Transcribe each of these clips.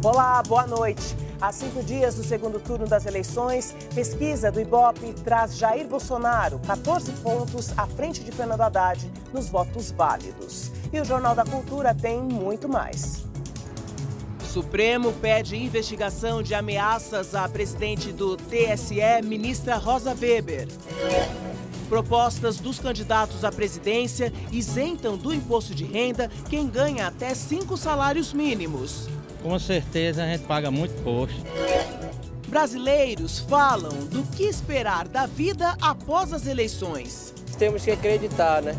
Olá, boa noite. Há 5 dias do segundo turno das eleições, pesquisa do Ibope traz Jair Bolsonaro 14 pontos à frente de Fernando Haddad nos votos válidos. E o Jornal da Cultura tem muito mais. Supremo pede investigação de ameaças à presidente do TSE, ministra Rosa Weber. Propostas dos candidatos à presidência isentam do imposto de renda quem ganha até 5 salários mínimos. Com certeza a gente paga muito imposto. Brasileiros falam do que esperar da vida após as eleições. Temos que acreditar, né,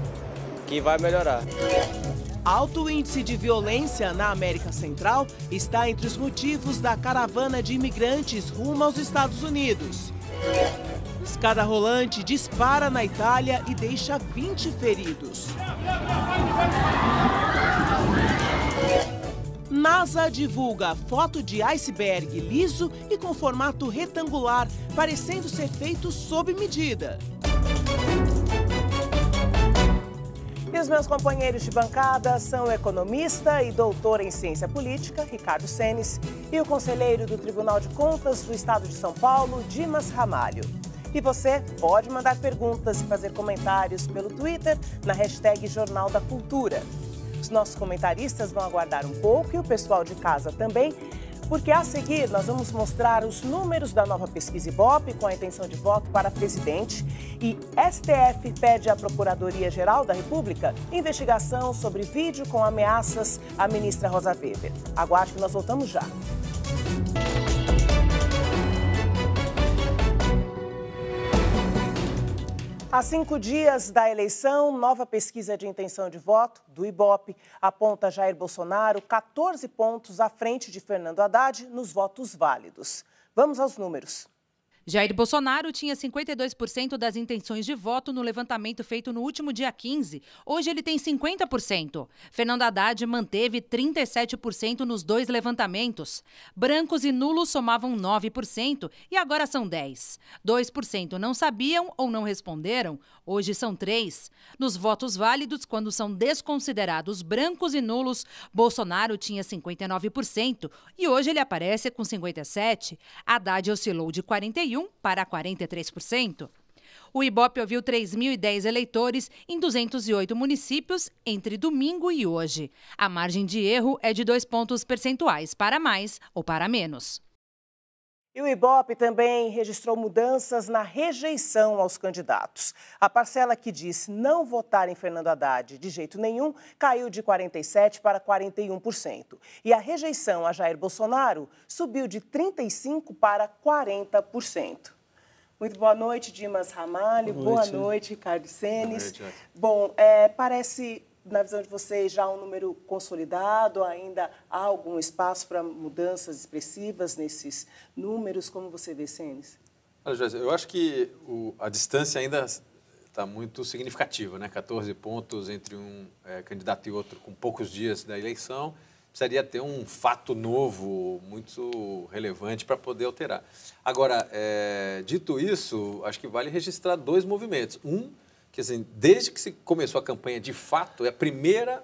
que vai melhorar. Alto índice de violência na América Central está entre os motivos da caravana de imigrantes rumo aos Estados Unidos. Escada rolante dispara na Itália e deixa 20 feridos. NASA divulga foto de iceberg liso e com formato retangular, parecendo ser feito sob medida. E os meus companheiros de bancada são o economista e doutor em ciência política, Ricardo Senes, e o conselheiro do Tribunal de Contas do Estado de São Paulo, Dimas Ramalho. E você pode mandar perguntas e fazer comentários pelo Twitter na hashtag Jornal da Cultura. Os nossos comentaristas vão aguardar um pouco e o pessoal de casa também, porque a seguir nós vamos mostrar os números da nova pesquisa Ibope com a intenção de voto para presidente e STF pede à Procuradoria-Geral da República investigação sobre vídeo com ameaças à ministra Rosa Weber. Aguarde que nós voltamos já. Há 5 dias da eleição, nova pesquisa de intenção de voto do Ibope aponta Jair Bolsonaro 14 pontos à frente de Fernando Haddad nos votos válidos. Vamos aos números. Jair Bolsonaro tinha 52% das intenções de voto no levantamento feito no último dia 15. Hoje ele tem 50%. Fernando Haddad manteve 37% nos 2 levantamentos. Brancos e nulos somavam 9% e agora são 10%. 2% não sabiam ou não responderam, hoje são 3%. Nos votos válidos, quando são desconsiderados brancos e nulos, Bolsonaro tinha 59% e hoje ele aparece com 57%. Haddad oscilou de 41% para 43%. O Ibope ouviu 3.010 eleitores em 208 municípios entre domingo e hoje. A margem de erro é de 2 pontos percentuais, para mais ou para menos. E o Ibope também registrou mudanças na rejeição aos candidatos. A parcela que diz não votar em Fernando Haddad de jeito nenhum caiu de 47% para 41%. E a rejeição a Jair Bolsonaro subiu de 35% para 40%. Muito boa noite, Dimas Ramalho. Boa noite, Ricardo Senes. Boa noite. Bom, parece, na visão de vocês, já um número consolidado, ainda há algum espaço para mudanças expressivas nesses números? Como você vê, Senes? Olha, Joyce, eu acho que a distância ainda está muito significativa, né? 14 pontos entre um candidato e outro com poucos dias da eleição. Precisaria ter um fato novo, muito relevante para poder alterar. Agora, dito isso, acho que vale registrar 2 movimentos. Que assim, desde que se começou a campanha, de fato, é a primeira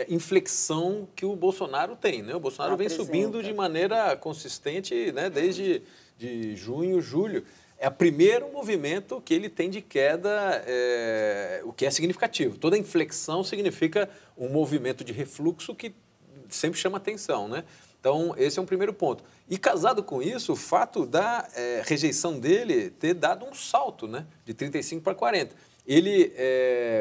inflexão que o Bolsonaro tem, né? O Bolsonaro vem subindo de maneira consistente, né? Desde junho, julho. É o primeiro movimento que ele tem de queda, o que é significativo. Toda inflexão significa um movimento de refluxo que sempre chama atenção, né? Então, esse é um primeiro ponto. E casado com isso, o fato da rejeição dele ter dado um salto, né? De 35% para 40%. Ele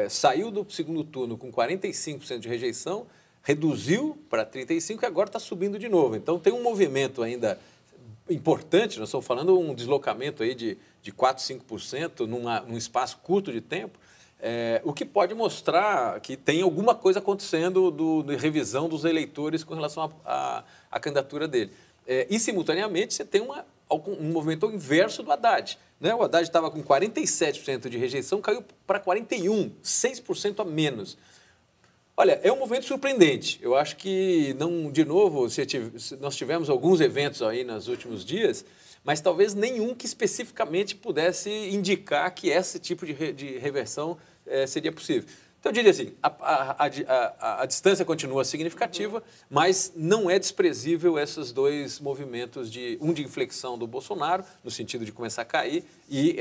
saiu do segundo turno com 45% de rejeição, reduziu para 35% e agora está subindo de novo. Então, tem um movimento ainda importante, nós estamos falando um deslocamento aí de 4%, 5% num espaço curto de tempo, o que pode mostrar que tem alguma coisa acontecendo de revisão dos eleitores com relação à candidatura dele. E, simultaneamente, você tem um movimento inverso do Haddad, né? O Haddad estava com 47% de rejeição, caiu para 41%, 6% a menos. Olha, é um movimento surpreendente. Eu acho que, não, de novo, nós tivemos alguns eventos aí nos últimos dias, mas talvez nenhum que especificamente pudesse indicar que esse tipo de reversão seria possível. Então, eu diria assim, a distância continua significativa, mas não é desprezível esses dois movimentos, de inflexão do Bolsonaro, no sentido de começar a cair, e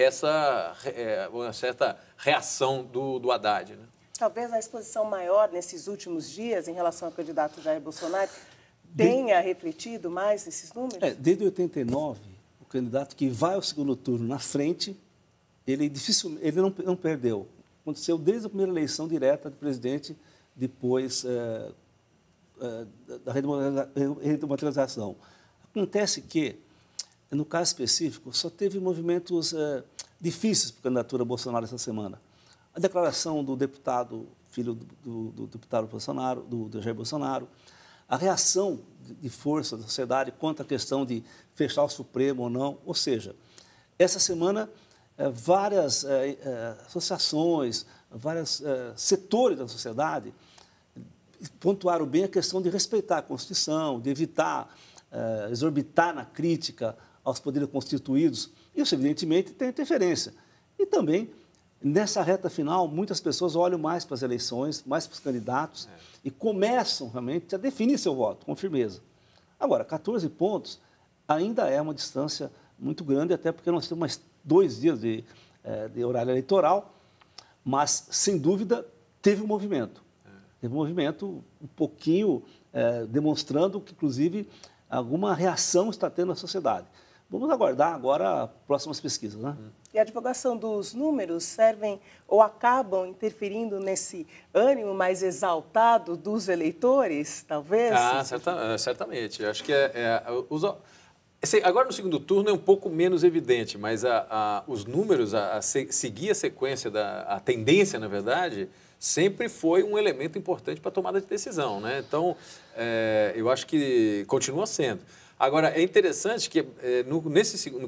uma certa reação do Haddad, né? Talvez a exposição maior nesses últimos dias em relação ao candidato Jair Bolsonaro tenha refletido mais esses números? Desde 89, o candidato que vai ao segundo turno na frente, ele não perdeu. Aconteceu desde a primeira eleição direta do presidente, depois da redemocratização. Acontece que, no caso específico, só teve movimentos difíceis para a candidatura Bolsonaro essa semana. A declaração do deputado, filho do deputado Bolsonaro, do Jair Bolsonaro, a reação de força da sociedade quanto à questão de fechar o Supremo ou não. Ou seja, essa semana, várias associações, vários setores da sociedade pontuaram bem a questão de respeitar a Constituição, de evitar exorbitar na crítica aos poderes constituídos. Isso, evidentemente, tem interferência. E também, nessa reta final, muitas pessoas olham mais para as eleições, mais para os candidatos e começam realmente a definir seu voto com firmeza. Agora, 14 pontos ainda é uma distância muito grande, até porque nós temos mais 2 dias de horário eleitoral, mas, sem dúvida, teve um movimento. Teve um movimento um pouquinho demonstrando que, inclusive, alguma reação está tendo na sociedade. Vamos aguardar agora as próximas pesquisas, né? E a divulgação dos números servem ou acabam interferindo nesse ânimo mais exaltado dos eleitores, talvez? Certamente. Eu acho que agora, no segundo turno, é um pouco menos evidente, mas os números, seguir a sequência, a tendência, na verdade, sempre foi um elemento importante para a tomada de decisão, né? Então, eu acho que continua sendo. Agora, é interessante que,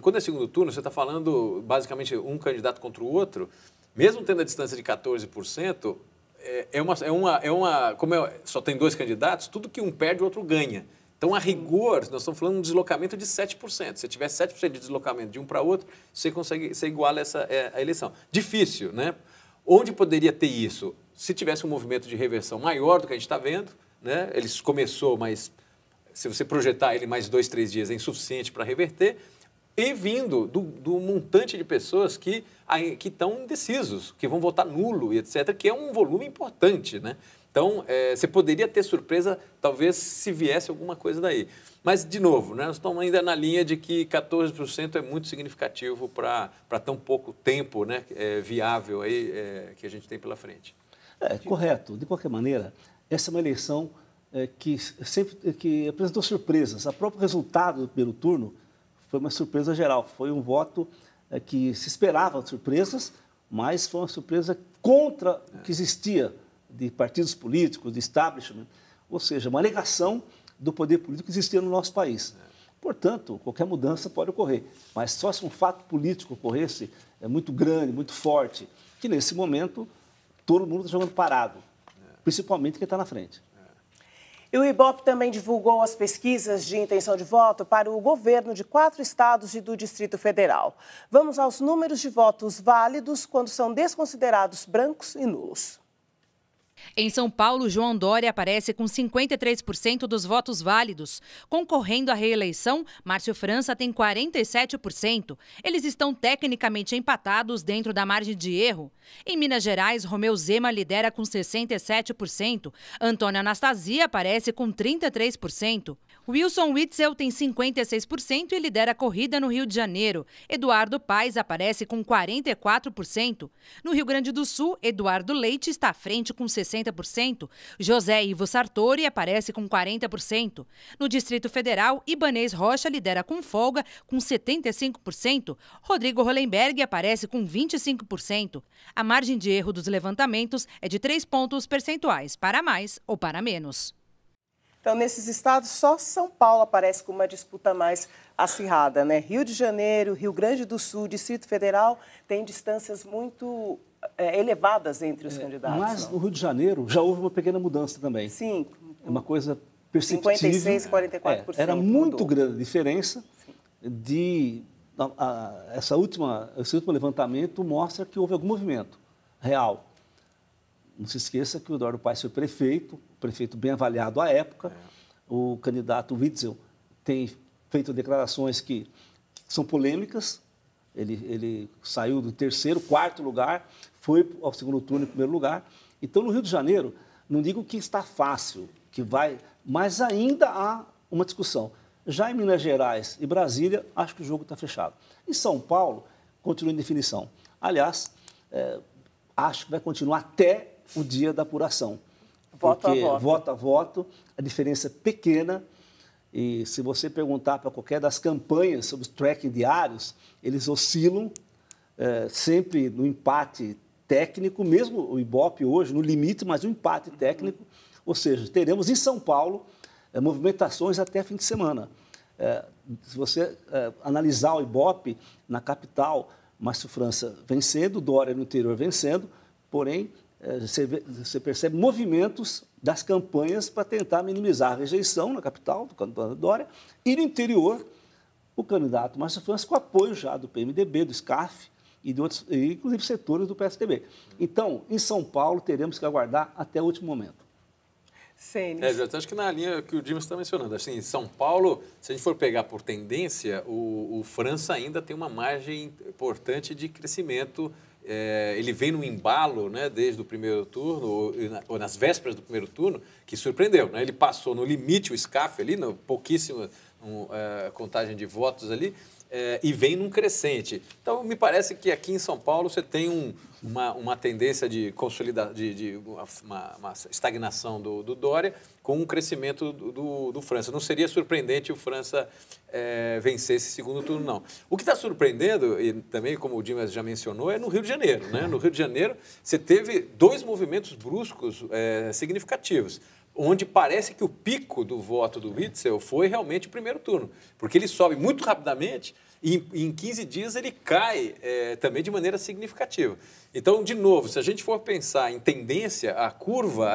quando é segundo turno, você está falando, basicamente, um candidato contra o outro, mesmo tendo a distância de 14%, como só tem 2 candidatos, tudo que um perde, o outro ganha. Então, a rigor, nós estamos falando de um deslocamento de 7%. Se tiver 7% de deslocamento de um para outro, você iguala a eleição. Difícil, né? Onde poderia ter isso? Se tivesse um movimento de reversão maior do que a gente está vendo, né? Ele começou, mas se você projetar ele mais 2, 3 dias, é insuficiente para reverter, e vindo do montante de pessoas que estão indecisos, que vão votar nulo e etc., que é um volume importante, né? Então, você poderia ter surpresa, talvez, se viesse alguma coisa daí. Mas, de novo, né, nós estamos ainda na linha de que 14% é muito significativo para tão pouco tempo, né, viável aí, que a gente tem pela frente. Correto. De qualquer maneira, essa é uma eleição que apresentou surpresas. O próprio resultado do primeiro turno foi uma surpresa geral. Foi um voto que se esperava surpresas, mas foi uma surpresa contra o que existia de partidos políticos, de establishment, ou seja, uma negação do poder político que existia no nosso país. Portanto, qualquer mudança pode ocorrer, mas só se um fato político ocorresse muito grande, muito forte, que nesse momento todo mundo está jogando parado, principalmente quem está na frente. E o IBOPE também divulgou as pesquisas de intenção de voto para o governo de 4 estados e do Distrito Federal. Vamos aos números de votos válidos quando são desconsiderados brancos e nulos. Em São Paulo, João Dória aparece com 53% dos votos válidos. Concorrendo à reeleição, Márcio França tem 47%. Eles estão tecnicamente empatados dentro da margem de erro. Em Minas Gerais, Romeu Zema lidera com 67%. Antônio Anastasia aparece com 33%. Wilson Witzel tem 56% e lidera a corrida no Rio de Janeiro. Eduardo Paes aparece com 44%. No Rio Grande do Sul, Eduardo Leite está à frente com 60%. José Ivo Sartori aparece com 40%. No Distrito Federal, Ibanez Rocha lidera com folga com 75%. Rodrigo Hollenberg aparece com 25%. A margem de erro dos levantamentos é de 3 pontos percentuais, para mais ou para menos. Então, nesses estados, só São Paulo aparece com uma disputa mais acirrada, né? Rio de Janeiro, Rio Grande do Sul, Distrito Federal, tem distâncias muito elevadas entre os candidatos. Mas no Rio de Janeiro já houve uma pequena mudança também. Sim. É uma coisa perceptível. 56% e 44%. Era muito mudou. grande a diferença. Esse último levantamento mostra que houve algum movimento real. Não se esqueça que o Eduardo Paes foi prefeito bem avaliado à época. O candidato Witzel tem feito declarações que são polêmicas. Ele saiu do terceiro, quarto lugar, foi ao segundo turno em primeiro lugar. Então, no Rio de Janeiro, não digo que está fácil, que vai, mas ainda há uma discussão. Já em Minas Gerais e Brasília, acho que o jogo está fechado. Em São Paulo, continua em definição. Aliás, acho que vai continuar até o dia da apuração. Voto a voto. Voto a voto, a diferença é pequena. E se você perguntar para qualquer das campanhas sobre os tracking diários, eles oscilam sempre no empate técnico, mesmo o Ibope hoje no limite, mas um empate técnico. Ou seja, teremos em São Paulo movimentações até fim de semana. Se você analisar o Ibope na capital, Márcio França vencendo, Dória no interior vencendo, porém, você percebe movimentos das campanhas para tentar minimizar a rejeição na capital, do candidato Dória, e no interior, o candidato Márcio França com apoio já do PMDB, do SCAF e de outros, inclusive setores do PSDB. Então, em São Paulo, teremos que aguardar até o último momento. Cenis. Eu acho que na linha que o Dimas está mencionando, assim, em São Paulo, se a gente for pegar por tendência, o França ainda tem uma margem importante de crescimento. Ele vem num embalo, né, desde o primeiro turno, ou nas vésperas do primeiro turno, que surpreendeu, né? Ele passou no limite o SCAF ali, pouquíssima contagem de votos ali, e vem num crescente. Então, me parece que aqui em São Paulo você tem uma tendência de consolidar, uma estagnação do Dória com um crescimento do França. Não seria surpreendente o França vencer esse segundo turno, não. O que está surpreendendo, e também, como o Dimas já mencionou, é no Rio de Janeiro, né? No Rio de Janeiro, você teve 2 movimentos bruscos significativos, onde parece que o pico do voto do Witzel foi realmente o primeiro turno, porque ele sobe muito rapidamente e em 15 dias ele cai também de maneira significativa. Então, de novo, se a gente for pensar em tendência, a curva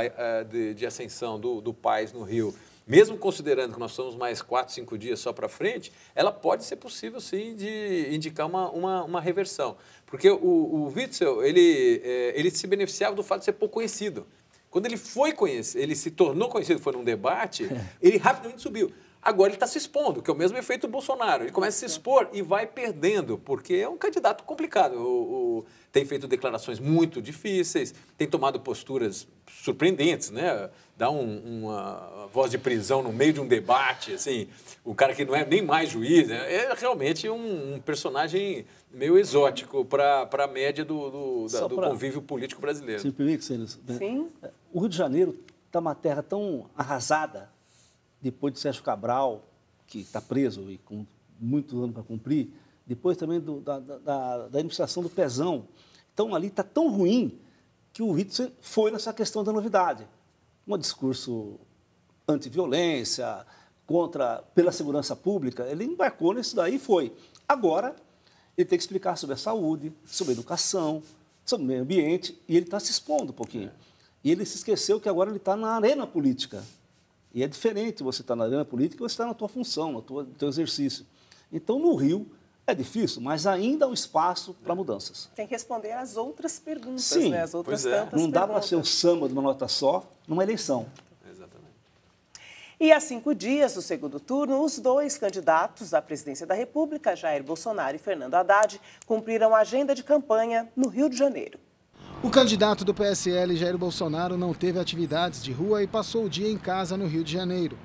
de ascensão do Paes no Rio, mesmo considerando que nós estamos mais 4, 5 dias só para frente, ela pode ser possível, sim, de indicar uma reversão. Porque o Witzel, ele se beneficiava do fato de ser pouco conhecido. Quando ele foi conhecido, ele se tornou conhecido, foi num debate, ele rapidamente subiu. Agora ele está se expondo, que é o mesmo efeito do Bolsonaro. Ele começa a se expor e vai perdendo, porque é um candidato complicado. Tem feito declarações muito difíceis, tem tomado posturas surpreendentes, né? Dá uma voz de prisão no meio de um debate, assim, um cara que não é nem mais juiz, né? É realmente um personagem meio exótico para a média do convívio político brasileiro. Se me permite, Cenis, Sim. O Rio de Janeiro está uma terra tão arrasada, depois de Sérgio Cabral, que está preso e com muitos anos para cumprir, depois também da administração do Pezão. Então, ali está tão ruim que o Witzel foi nessa questão da novidade. Um discurso anti-violência, pela segurança pública, ele embarcou nisso daí e foi. Agora, ele tem que explicar sobre a saúde, sobre a educação, sobre o meio ambiente, e ele está se expondo um pouquinho. E ele se esqueceu que agora ele está na arena política. E é diferente você estar na arena política e você está na tua função, no teu exercício. Então, no Rio, é difícil, mas ainda há um espaço para mudanças. Tem que responder às outras perguntas, Sim, né? As outras pois é. tantas Não dá para perguntas. ser o samba de uma nota só numa eleição. Exatamente. E há 5 dias do segundo turno, os 2 candidatos à presidência da República, Jair Bolsonaro e Fernando Haddad, cumpriram a agenda de campanha no Rio de Janeiro. O candidato do PSL, Jair Bolsonaro, não teve atividades de rua e passou o dia em casa no Rio de Janeiro.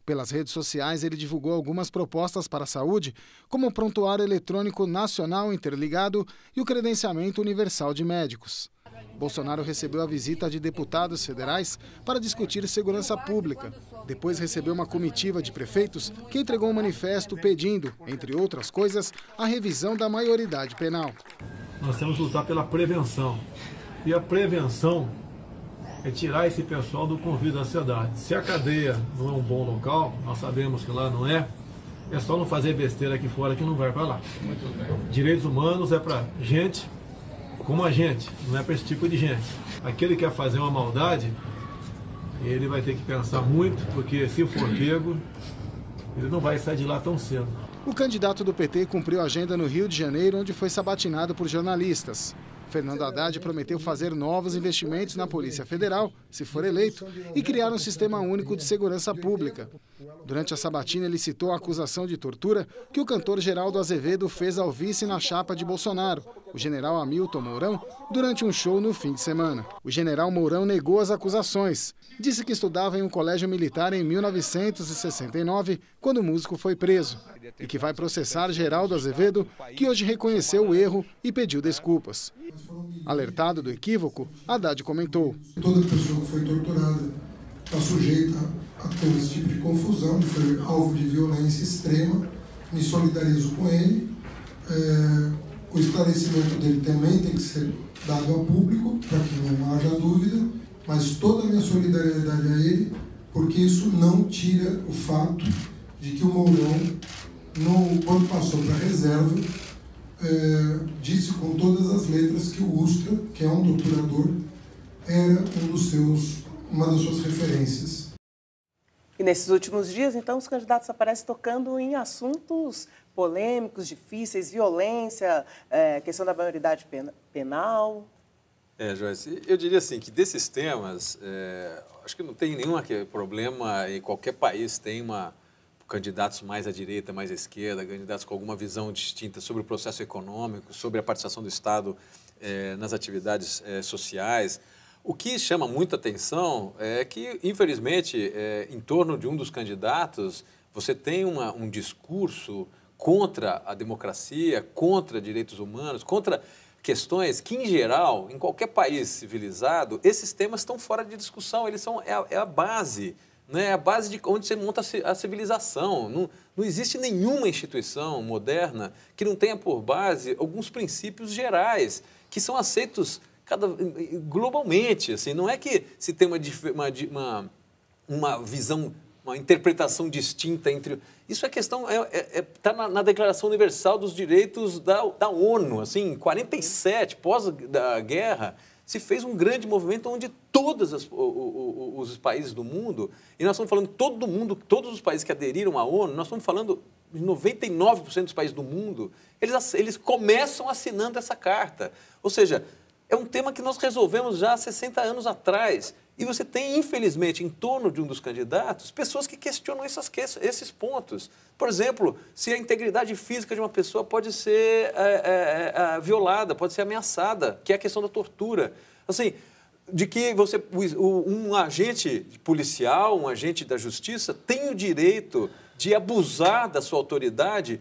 Pelas redes sociais, ele divulgou algumas propostas para a saúde, como o Prontuário Eletrônico Nacional Interligado e o Credenciamento Universal de Médicos. Bolsonaro recebeu a visita de deputados federais para discutir segurança pública. Depois recebeu uma comitiva de prefeitos que entregou um manifesto pedindo, entre outras coisas, a revisão da maioridade penal. Nós temos que lutar pela prevenção. E a prevenção é tirar esse pessoal do convívio da sociedade. Se a cadeia não é um bom local, nós sabemos que lá não é só não fazer besteira aqui fora que não vai para lá. Direitos humanos é para gente como a gente, não é para esse tipo de gente. Aquele que quer fazer uma maldade, ele vai ter que pensar muito, porque se for pego, ele não vai sair de lá tão cedo. O candidato do PT cumpriu a agenda no Rio de Janeiro, onde foi sabatinado por jornalistas. Fernando Haddad prometeu fazer novos investimentos na Polícia Federal, se for eleito, e criar um sistema único de segurança pública. Durante a sabatina, ele citou a acusação de tortura que o cantor Geraldo Azevedo fez ao vice na chapa de Bolsonaro, o general Hamilton Mourão, durante um show no fim de semana. O general Mourão negou as acusações. Disse que estudava em um colégio militar em 1969, quando o músico foi preso, e que vai processar Geraldo Azevedo, que hoje reconheceu o erro e pediu desculpas. Alertado do equívoco, Haddad comentou: toda pessoa que foi torturada está sujeita a todo esse tipo de confusão, ele foi alvo de violência extrema, me solidarizo com ele. O esclarecimento dele também tem que ser dado ao público, para que não haja dúvida, mas toda a minha solidariedade a ele, porque isso não tira o fato de que o Mourão, quando passou para a reserva, disse com todas as letras que o Ustra, que é um torturador, era uma das suas referências. E nesses últimos dias, então, os candidatos aparecem tocando em assuntos polêmicos, difíceis, violência, questão da maioridade penal. Joyce, eu diria assim, que desses temas, acho que não tem nenhum problema, em qualquer país tem candidatos mais à direita, mais à esquerda, candidatos com alguma visão distinta sobre o processo econômico, sobre a participação do Estado nas atividades sociais. O que chama muita atenção é que, infelizmente, em torno de um dos candidatos, você tem um discurso contra a democracia, contra direitos humanos, contra questões que, em geral, em qualquer país civilizado, esses temas estão fora de discussão, eles são a base, né? É a base de onde você monta a civilização. Não existe nenhuma instituição moderna que não tenha por base alguns princípios gerais, que são aceitos globalmente. Assim, não é que se tem uma visão, uma interpretação distinta entre... Isso é questão, está na Declaração Universal dos Direitos da ONU. Assim, em 47, pós da guerra, se fez um grande movimento onde todos os países do mundo, e nós estamos falando todo mundo, todos os países que aderiram à ONU, nós estamos falando de 99% dos países do mundo, eles começam assinando essa carta. Ou seja, é um tema que nós resolvemos já há 60 anos atrás. E você tem, infelizmente, em torno de um dos candidatos, pessoas que questionam esses pontos. Por exemplo, se a integridade física de uma pessoa pode ser violada, pode ser ameaçada, que é a questão da tortura. Assim, de que um agente policial, um agente da justiça, tem o direito de abusar da sua autoridade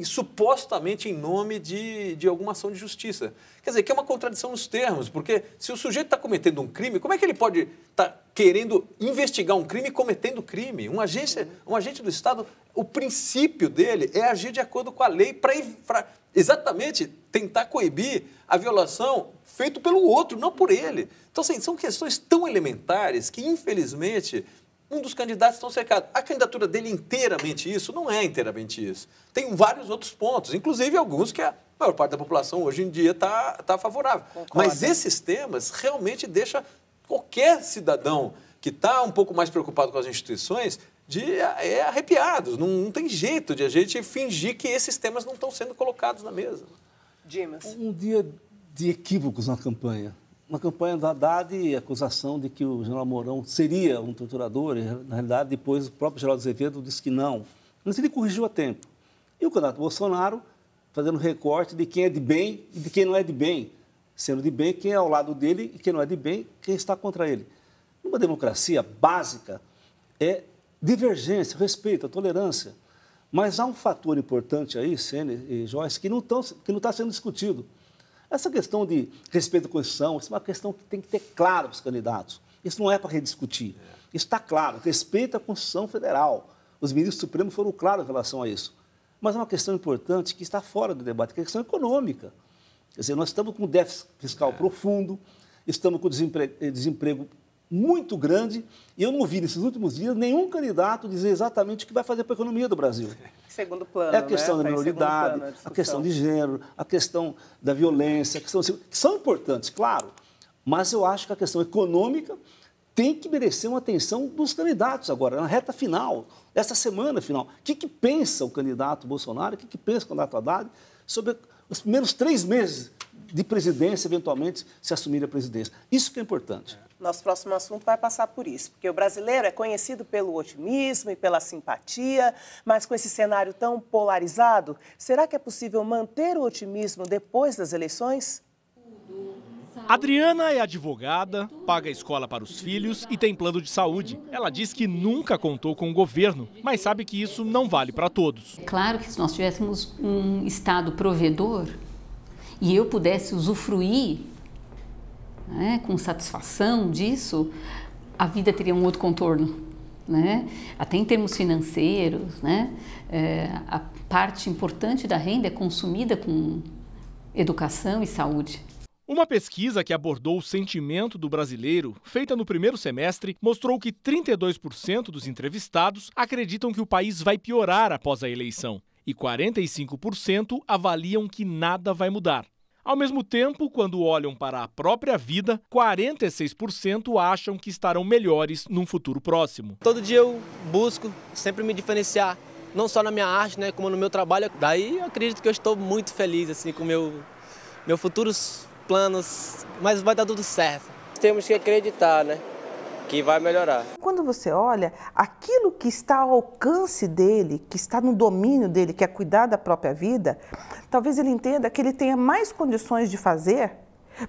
supostamente em nome de alguma ação de justiça. Quer dizer, que é uma contradição nos termos, porque se o sujeito está cometendo um crime, como é que ele pode estar querendo investigar um crime e cometendo crime? Um agente do Estado, o princípio dele é agir de acordo com a lei para exatamente tentar coibir a violação feita pelo outro, não por ele. Então, assim, são questões tão elementares que, infelizmente, um dos candidatos estão cercados. A candidatura dele inteiramente isso? Não é inteiramente isso. Tem vários outros pontos, inclusive alguns que a maior parte da população hoje em dia está favorável. Concordo. Mas esses temas realmente deixam qualquer cidadão que está um pouco mais preocupado com as instituições arrepiados. Não tem jeito de a gente fingir que esses temas não estão sendo colocados na mesa. Dimas. Um dia de equívocos na campanha. Uma campanha da Haddad e acusação de que o general Mourão seria um torturador, e, na realidade, depois o próprio Geraldo Azevedo disse que não. Mas ele corrigiu a tempo. E o candidato Bolsonaro fazendo recorte de quem é de bem e de quem não é de bem. Sendo de bem quem é ao lado dele e quem não é de bem, quem está contra ele. Uma democracia básica é divergência, respeito, a tolerância. Mas há um fator importante aí, Sene e Joyce, que não está sendo discutido. Essa questão de respeito à Constituição, isso é uma questão que tem que ter claro para os candidatos. Isso não é para rediscutir. Isso está claro, respeito à Constituição Federal. Os ministros supremos foram claros em relação a isso. Mas é uma questão importante que está fora do debate, que é a questão econômica. Quer dizer, nós estamos com um déficit fiscal profundo, estamos com desemprego muito grande, e eu não vi nesses últimos dias nenhum candidato dizer exatamente o que vai fazer para a economia do Brasil. Segundo plano, é a questão da minoridade, a questão de gênero, a questão da violência, a questão, que são importantes, claro, mas eu acho que a questão econômica tem que merecer uma atenção dos candidatos agora, na reta final, essa semana final. O que pensa o candidato Bolsonaro, o que pensa o candidato Haddad sobre os primeiros 3 meses de presidência, eventualmente, se assumir a presidência. Isso que é importante. Nosso próximo assunto vai passar por isso, porque o brasileiro é conhecido pelo otimismo e pela simpatia, mas com esse cenário tão polarizado, será que é possível manter o otimismo depois das eleições? Adriana é advogada, paga a escola para os filhos e tem plano de saúde. Ela diz que nunca contou com o governo, mas sabe que isso não vale para todos. Claro que se nós tivéssemos um Estado provedor e eu pudesse usufruir, né, com satisfação disso, a vida teria um outro contorno, né? Até em termos financeiros, né? A parte importante da renda é consumida com educação e saúde. Uma pesquisa que abordou o sentimento do brasileiro, feita no primeiro semestre, mostrou que 32% dos entrevistados acreditam que o país vai piorar após a eleição e 45% avaliam que nada vai mudar. Ao mesmo tempo, quando olham para a própria vida, 46% acham que estarão melhores num futuro próximo. Todo dia eu busco sempre me diferenciar, não só na minha arte, né, como no meu trabalho. Daí eu acredito que eu estou muito feliz assim, com meus futuros planos, mas vai dar tudo certo. Temos que acreditar, né, que vai melhorar. Quando você olha, aquilo que está ao alcance dele, que está no domínio dele, que é cuidar da própria vida, talvez ele entenda que ele tenha mais condições de fazer,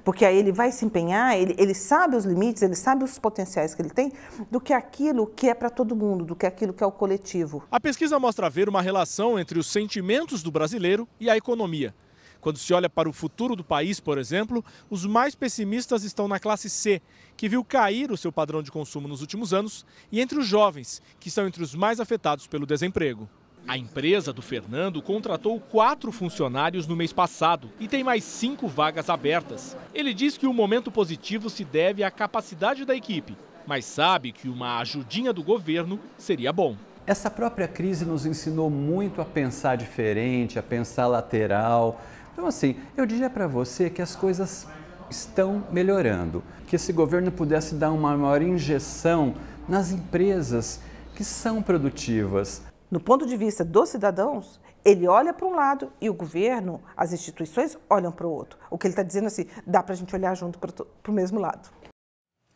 porque aí ele vai se empenhar, ele sabe os limites, ele sabe os potenciais que ele tem, do que aquilo que é para todo mundo, do que aquilo que é o coletivo. A pesquisa mostra haver uma relação entre os sentimentos do brasileiro e a economia. Quando se olha para o futuro do país, por exemplo, os mais pessimistas estão na classe C, que viu cair o seu padrão de consumo nos últimos anos, e entre os jovens, que são entre os mais afetados pelo desemprego. A empresa do Fernando contratou 4 funcionários no mês passado e tem mais 5 vagas abertas. Ele diz que o momento positivo se deve à capacidade da equipe, mas sabe que uma ajudinha do governo seria bom. Essa própria crise nos ensinou muito a pensar diferente, a pensar lateral. Então, assim, eu diria para você que as coisas estão melhorando, que esse governo pudesse dar uma maior injeção nas empresas que são produtivas. No ponto de vista dos cidadãos, ele olha para um lado e o governo, as instituições olham para o outro. O que ele está dizendo assim, dá para a gente olhar junto para o mesmo lado.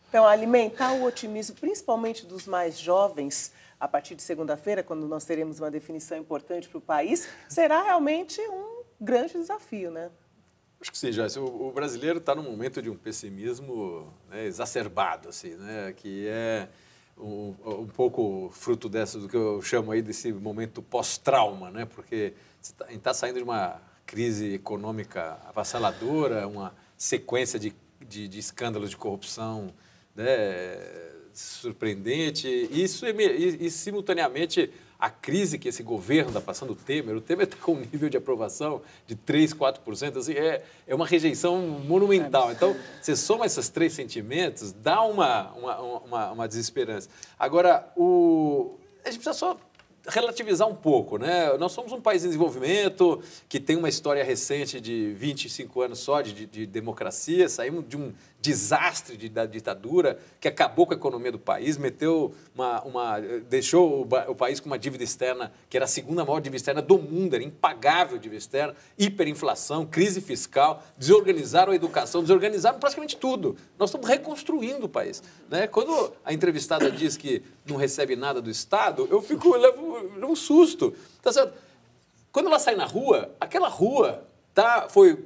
Então, alimentar o otimismo, principalmente dos mais jovens, a partir de segunda-feira, quando nós teremos uma definição importante para o país, será realmente um grande desafio, né? Acho que sim, Joyce. O brasileiro está num momento de um pessimismo, né, exacerbado, assim, né, que é um pouco fruto do que eu chamo aí desse momento pós-trauma, né, porque a gente está saindo de uma crise econômica avassaladora, uma sequência de escândalos de corrupção, né, surpreendente, e simultaneamente a crise que esse governo está passando, o Temer está com um nível de aprovação de 3%, 4%, assim, é uma rejeição monumental. Então, você soma esses 3 sentimentos, dá uma desesperança. Agora, a gente precisa só relativizar um pouco, né? Nós somos um país em desenvolvimento, que tem uma história recente de 25 anos só de democracia, saímos de um desastre da ditadura que acabou com a economia do país, deixou o país com uma dívida externa que era a segunda maior dívida externa do mundo, era impagável dívida externa, hiperinflação, crise fiscal, desorganizaram a educação, desorganizaram praticamente tudo. Nós estamos reconstruindo o país, né? Quando a entrevistada diz que não recebe nada do Estado, eu levo um susto, tá certo? Quando ela sai na rua, aquela rua foi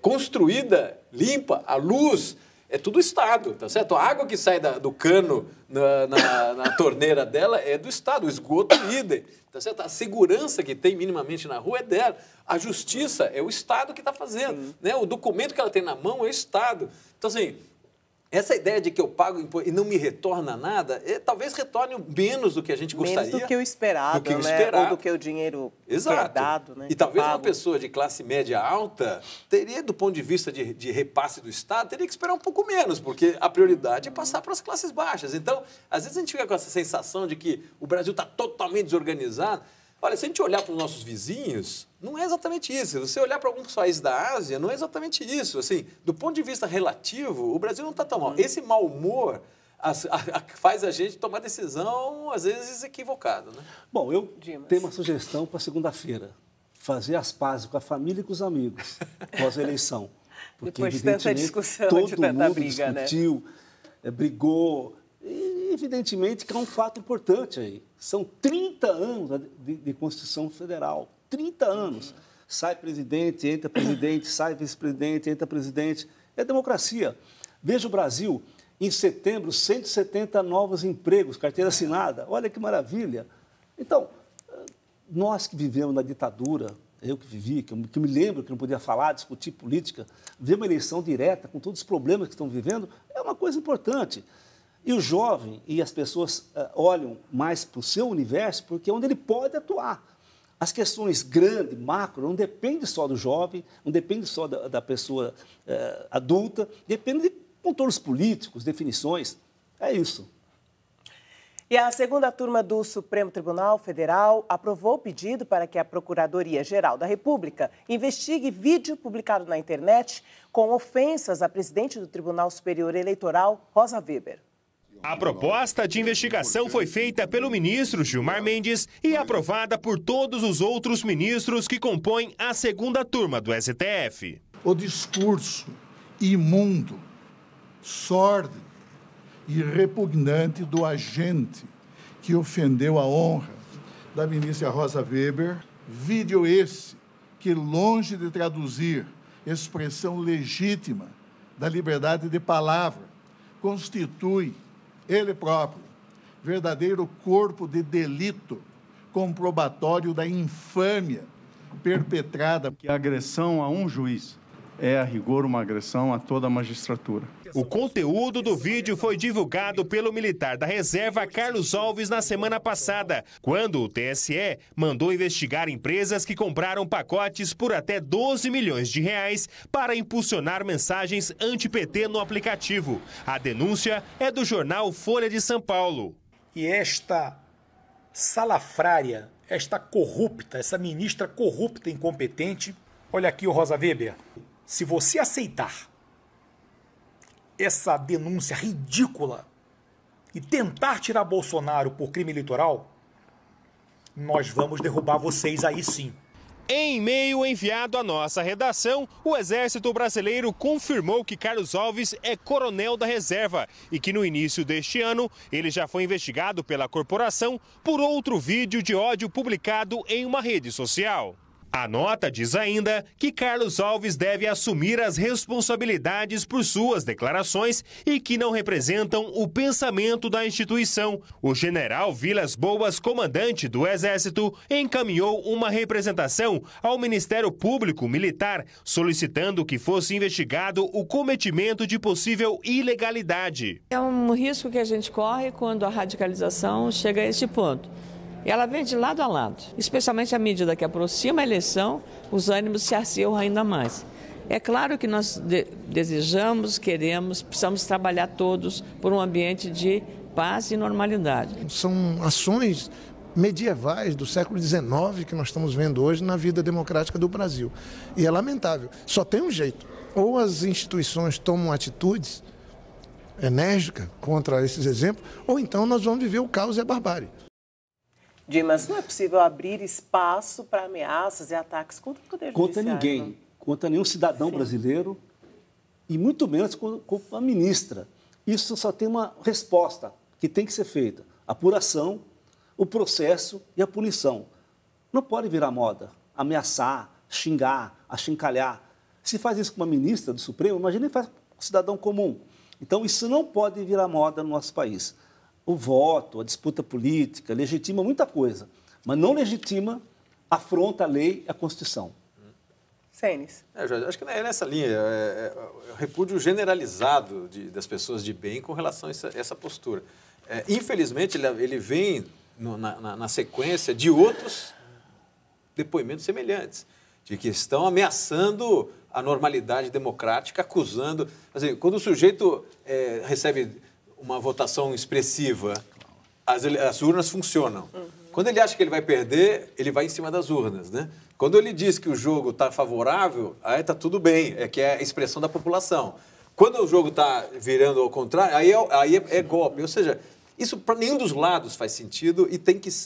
construída, limpa, a luz, é tudo Estado, tá certo? A água que sai do cano na torneira dela é do Estado, o esgoto idem, tá certo? A segurança que tem minimamente na rua é dela, a justiça é o Estado que está fazendo, né? O documento que ela tem na mão é o Estado. Então, assim, essa ideia de que eu pago imposto e não me retorna nada, talvez retorne menos do que a gente gostaria. Menos do que o esperado, ou do que o dinheiro que é dado. Né? E talvez uma pessoa de classe média alta teria, do ponto de vista de repasse do Estado, teria que esperar um pouco menos, porque a prioridade é passar para as classes baixas. Então, às vezes a gente fica com essa sensação de que o Brasil está totalmente desorganizado. Olha, se a gente olhar para os nossos vizinhos, não é exatamente isso. Se você olhar para alguns países da Ásia, não é exatamente isso. Assim, do ponto de vista relativo, o Brasil não está tão mal. Esse mau humor faz a gente tomar decisão, às vezes, equivocada, né? Bom, eu tenho uma sugestão para segunda-feira. fazer as pazes com a família e com os amigos pós-eleição. Porque, depois de tanta discussão, todo de tanta mundo briga, discutiu, brigou. E, evidentemente, que é um fato importante aí. São 30 anos de Constituição Federal. 30 anos. Sai presidente, entra presidente, sai vice-presidente, entra presidente. É democracia. Veja o Brasil, em setembro, 170 novos empregos, carteira assinada. Olha que maravilha. Então, nós que vivemos na ditadura, eu que vivi, que me lembro que não podia falar, discutir política, ver uma eleição direta com todos os problemas que estão vivendo, é uma coisa importante. E o jovem e as pessoas olham mais para o seu universo porque é onde ele pode atuar. As questões grandes, macro, não dependem só do jovem, não depende só da pessoa adulta, depende de contornos políticos, definições. É isso. E a segunda turma do Supremo Tribunal Federal aprovou o pedido para que a Procuradoria-Geral da República investigue vídeo publicado na internet com ofensas à presidente do Tribunal Superior Eleitoral, Rosa Weber. A proposta de investigação foi feita pelo ministro Gilmar Mendes e aprovada por todos os outros ministros que compõem a segunda turma do STF. O discurso imundo, sórdido e repugnante do agente que ofendeu a honra da ministra Rosa Weber, vídeo esse que, longe de traduzir expressão legítima da liberdade de palavra, constitui ele próprio, verdadeiro corpo de delito comprobatório da infâmia perpetrada. Que a agressão a um juiz é, a rigor, uma agressão a toda a magistratura. O conteúdo do vídeo foi divulgado pelo militar da reserva Carlos Alves na semana passada, quando o TSE mandou investigar empresas que compraram pacotes por até 12 milhões de reais para impulsionar mensagens anti-PT no aplicativo. A denúncia é do jornal Folha de São Paulo. E esta salafrária, esta corrupta, essa ministra corrupta e incompetente, olha aqui o Rosa Weber, se você aceitar essa denúncia ridícula e tentar tirar Bolsonaro por crime eleitoral, nós vamos derrubar vocês aí sim. Em e-mail enviado à nossa redação, o Exército Brasileiro confirmou que Carlos Alves é coronel da reserva e que no início deste ano ele já foi investigado pela corporação por outro vídeo de ódio publicado em uma rede social. A nota diz ainda que Carlos Alves deve assumir as responsabilidades por suas declarações e que não representam o pensamento da instituição. O general Vilas Boas, comandante do Exército, encaminhou uma representação ao Ministério Público Militar, solicitando que fosse investigado o cometimento de possível ilegalidade. É um risco que a gente corre quando a radicalização chega a este ponto. Ela vem de lado a lado, especialmente à medida que aproxima a eleição, os ânimos se acirram ainda mais. É claro que nós desejamos, queremos, precisamos trabalhar todos por um ambiente de paz e normalidade. São ações medievais do século XIX que nós estamos vendo hoje na vida democrática do Brasil. E é lamentável. Só tem um jeito. Ou as instituições tomam atitudes enérgicas contra esses exemplos, ou então nós vamos viver o caos e a barbárie. Dimas, não é possível abrir espaço para ameaças e ataques contra o Poder Judiciário? Contra ninguém, contra nenhum cidadão brasileiro e muito menos contra a ministra. Isso só tem uma resposta que tem que ser feita: a apuração, o processo e a punição. Não pode virar moda, ameaçar, xingar, achincalhar. Se faz isso com uma ministra do Supremo, imagina que faz com um cidadão comum. Então, isso não pode virar moda no nosso país. O voto, a disputa política, legitima muita coisa, mas não legitima, afronta a lei e a Constituição. Cenis. Acho que é nessa linha, o repúdio generalizado das pessoas de bem com relação a essa postura. Infelizmente, ele vem na sequência de outros depoimentos semelhantes, de que estão ameaçando a normalidade democrática, acusando... Assim, quando o sujeito recebe uma votação expressiva, as urnas funcionam. Uhum. Quando ele acha que ele vai perder, ele vai em cima das urnas, né? Quando ele diz que o jogo está favorável, aí está tudo bem, que é a expressão da população. Quando o jogo está virando ao contrário, aí é golpe. Ou seja, Isso para nenhum dos lados faz sentido e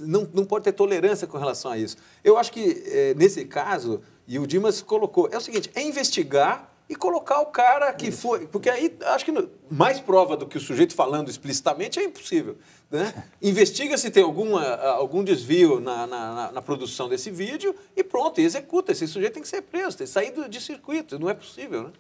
não pode ter tolerância com relação a isso. Eu acho que, nesse caso, e o Dimas colocou, é o seguinte, é investigar e colocar o cara que foi... Porque aí, acho que mais prova do que o sujeito falando explicitamente é impossível. Né? Investiga se tem algum desvio na produção desse vídeo e pronto, e executa. Esse sujeito tem que ser preso, tem que sair de circuito, não é possível, né?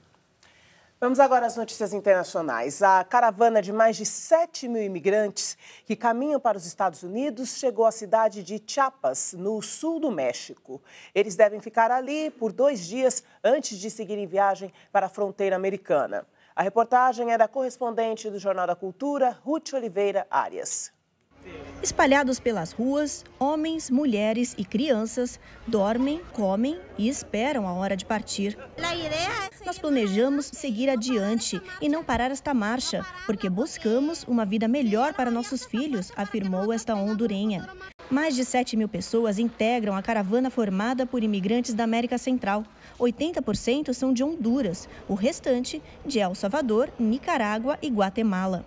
Vamos agora às notícias internacionais. A caravana de mais de 7 mil imigrantes que caminham para os Estados Unidos chegou à cidade de Chiapas, no sul do México. Eles devem ficar ali por 2 dias antes de seguirem viagem para a fronteira americana. A reportagem é da correspondente do Jornal da Cultura, Ruth Oliveira Arias. Espalhados pelas ruas, homens, mulheres e crianças dormem, comem e esperam a hora de partir. Nós planejamos seguir adiante e não parar esta marcha, porque buscamos uma vida melhor para nossos filhos, afirmou esta hondurenha. Mais de 7 mil pessoas integram a caravana formada por imigrantes da América Central. 80% são de Honduras, o restante de El Salvador, Nicarágua e Guatemala.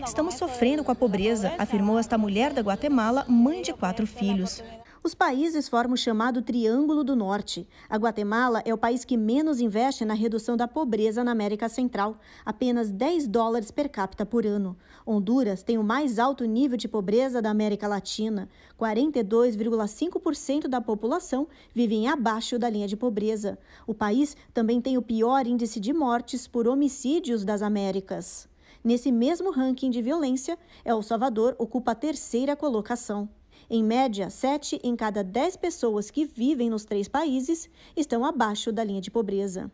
Estamos sofrendo com a pobreza, afirmou esta mulher da Guatemala, mãe de 4 filhos. Os países formam o chamado Triângulo do Norte. A Guatemala é o país que menos investe na redução da pobreza na América Central, apenas $10 per capita por ano. Honduras tem o mais alto nível de pobreza da América Latina. 42,5% da população vivem abaixo da linha de pobreza. O país também tem o pior índice de mortes por homicídios das Américas. Nesse mesmo ranking de violência, El Salvador ocupa a 3ª colocação. Em média, 7 em cada 10 pessoas que vivem nos 3 países estão abaixo da linha de pobreza.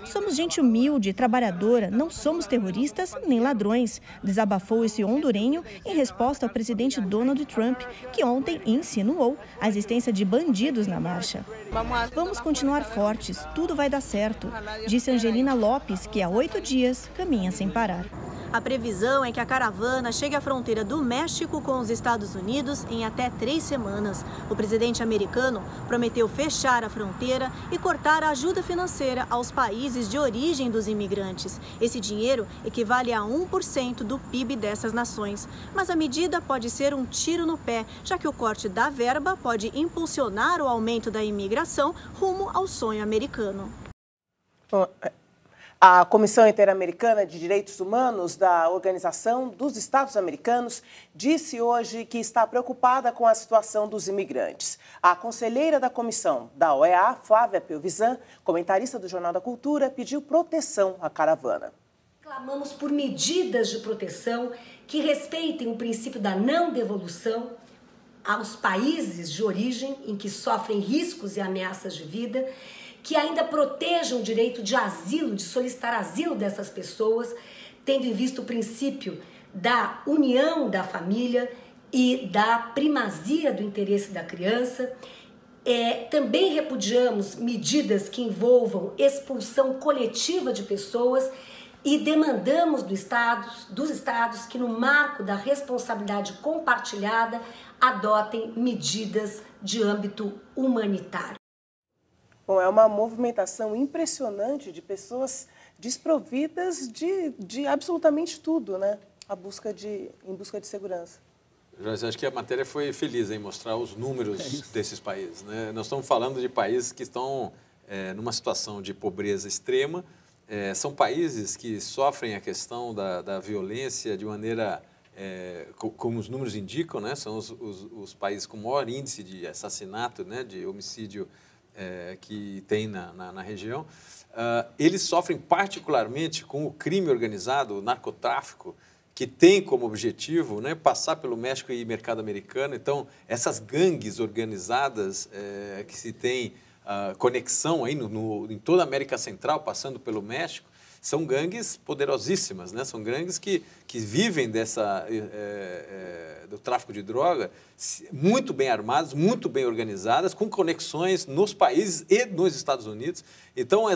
Somos gente humilde, trabalhadora, não somos terroristas nem ladrões, desabafou esse hondurenho em resposta ao presidente Donald Trump, que ontem insinuou a existência de bandidos na marcha. Vamos continuar fortes, tudo vai dar certo, disse Angelina Lopes, que há 8 dias caminha sem parar. A previsão é que a caravana chegue à fronteira do México com os Estados Unidos em até 3 semanas. O presidente americano prometeu fechar a fronteira e cortar a ajuda financeira aos países de origem dos imigrantes. Esse dinheiro equivale a 1% do PIB dessas nações. Mas a medida pode ser um tiro no pé, já que o corte da verba pode impulsionar o aumento da imigração rumo ao sonho americano. A Comissão Interamericana de Direitos Humanos da Organização dos Estados Americanos disse hoje que está preocupada com a situação dos imigrantes. A conselheira da comissão da OEA, Flávia Pelvisan, comentarista do Jornal da Cultura, pediu proteção à caravana. Clamamos por medidas de proteção que respeitem o princípio da não devolução aos países de origem em que sofrem riscos e ameaças de vida, que ainda protejam o direito de asilo, de solicitar asilo dessas pessoas, tendo em vista o princípio da união da família e da primazia do interesse da criança. Também repudiamos medidas que envolvam expulsão coletiva de pessoas e demandamos dos estados que, no marco da responsabilidade compartilhada, adotem medidas de âmbito humanitário. Bom, é uma movimentação impressionante de pessoas desprovidas de absolutamente tudo, né? Em busca de segurança. Eu acho que a matéria foi feliz em mostrar os números desses países, né? Nós estamos falando de países que estão numa situação de pobreza extrema. São países que sofrem a questão da violência de maneira, como os números indicam, né? São os países com maior índice de assassinato, né? De homicídio que tem na região. Eles sofrem particularmente com o crime organizado, o narcotráfico, que tem como objetivo, né, passar pelo México e mercado americano. Então, essas gangues organizadas que se tem conexão aí em toda a América Central, passando pelo México, são gangues poderosíssimas, né? São gangues que vivem do tráfico de droga, muito bem armadas, muito bem organizadas, com conexões nos países e nos Estados Unidos. Então,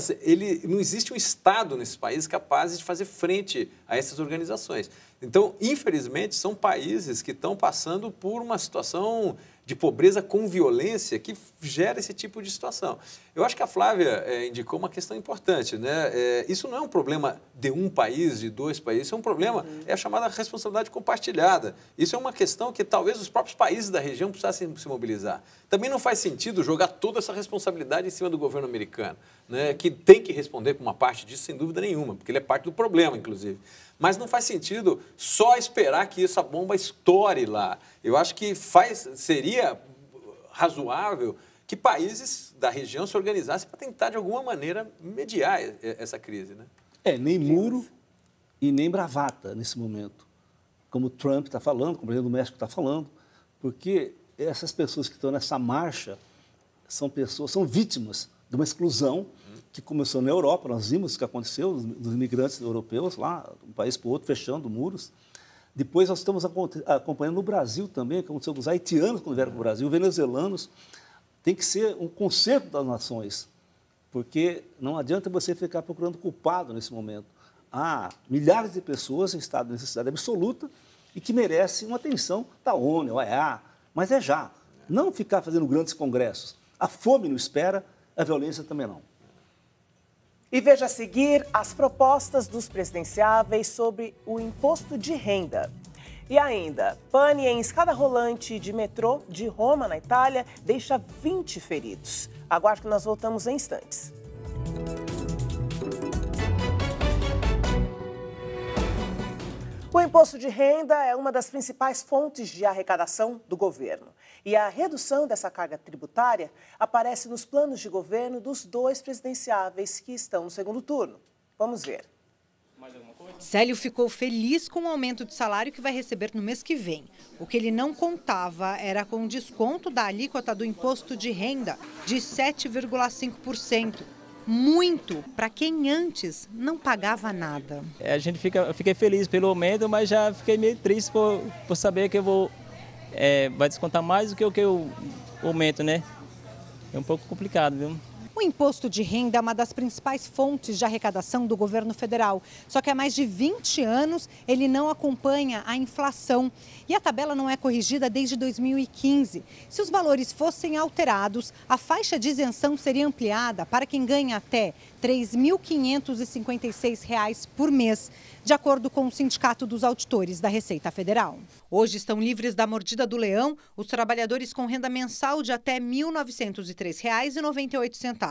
não existe um Estado nesses países capaz de fazer frente a essas organizações. Então, infelizmente, são países que estão passando por uma situação de pobreza com violência que gera esse tipo de situação. Eu acho que a Flávia indicou uma questão importante, né? Isso não é um problema de um país, de dois países, isso é um problema, é a chamada responsabilidade compartilhada. Isso é uma questão que talvez os próprios países da região precisassem se mobilizar. Também não faz sentido jogar toda essa responsabilidade em cima do governo americano, né? Que tem que responder por uma parte disso, sem dúvida nenhuma, porque ele é parte do problema, inclusive. Mas não faz sentido só esperar que essa bomba estoure lá. Eu acho que seria razoável que países da região se organizassem para tentar, de alguma maneira, mediar essa crise, né? Nem muro e nem bravata nesse momento. Como o Trump está falando, como o presidente do México está falando, porque essas pessoas que estão nessa marcha são vítimas de uma exclusão que começou na Europa. Nós vimos o que aconteceu, dos imigrantes europeus lá, de um país para o outro, fechando muros. Depois nós estamos acompanhando no Brasil também, que aconteceu com os haitianos quando vieram para o Brasil, venezuelanos. Tem que ser um concerto das nações, porque não adianta você ficar procurando culpado nesse momento. Há milhares de pessoas em estado de necessidade absoluta e que merecem uma atenção da ONU, OEA, mas é já. Não ficar fazendo grandes congressos. A fome não espera, a violência também não. E veja a seguir as propostas dos presidenciáveis sobre o imposto de renda. E ainda, pane em escada rolante de metrô de Roma, na Itália, deixa 20 feridos. Aguarde que nós voltamos em instantes. O imposto de renda é uma das principais fontes de arrecadação do governo. E a redução dessa carga tributária aparece nos planos de governo dos dois presidenciáveis que estão no segundo turno. Vamos ver. Célio ficou feliz com o aumento de salário que vai receber no mês que vem. O que ele não contava era com o desconto da alíquota do imposto de renda de 7,5%. Muito para quem antes não pagava nada. Eu fiquei feliz pelo aumento, mas já fiquei meio triste por saber que vai descontar mais do que o aumento, né? É um pouco complicado, viu? O imposto de renda é uma das principais fontes de arrecadação do governo federal. Só que há mais de 20 anos ele não acompanha a inflação. E a tabela não é corrigida desde 2015. Se os valores fossem alterados, a faixa de isenção seria ampliada para quem ganha até R$ 3.556 por mês, de acordo com o Sindicato dos Auditores da Receita Federal. Hoje estão livres da mordida do leão os trabalhadores com renda mensal de até R$ 1.903,98.